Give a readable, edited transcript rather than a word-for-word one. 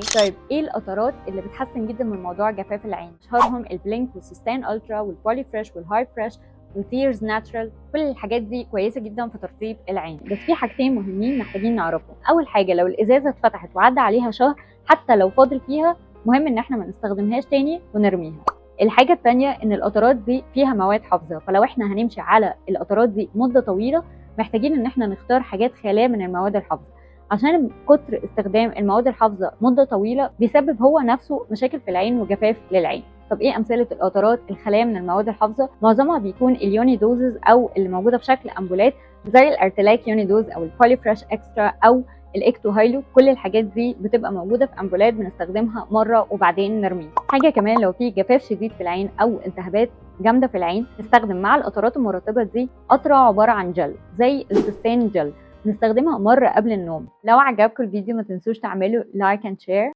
طيب ايه القطرات اللي بتحسن جدا من موضوع جفاف العين؟ اشهرهم البلينك والسيستان الترا والبولي فريش والهاي فريش والتيرز ناتشرال. كل الحاجات دي كويسه جدا في ترطيب العين، بس في حاجتين مهمين محتاجين نعرفهم. اول حاجه، لو الازازه اتفتحت وعدى عليها شهر حتى لو فاضل فيها، مهم ان احنا ما نستخدمهاش تاني ونرميها. الحاجه الثانيه ان القطرات دي فيها مواد حافظه، فلو احنا هنمشي على القطرات دي مده طويله محتاجين ان احنا نختار حاجات خاليه من المواد الحافظه، عشان كتر استخدام المواد الحافظه مده طويله بيسبب هو نفسه مشاكل في العين وجفاف للعين. طب ايه امثله القطرات الخاليه من المواد الحافظه؟ معظمها بيكون اليوني دوزز او اللي موجوده في شكل امبولات زي الارتلاك يوني دوز او البولي فريش اكسترا او الاكتو هايلو. كل الحاجات دي بتبقى موجوده في امبولات بنستخدمها مره وبعدين نرميها. حاجه كمان، لو في جفاف شديد في العين او التهابات جامده في العين، نستخدم مع القطرات المرطبه دي قطره عباره عن جل زي السيستين جل، نستخدمها مرة قبل النوم. لو عجبكم الفيديو ما تنسوش تعملوا لايك اند شير.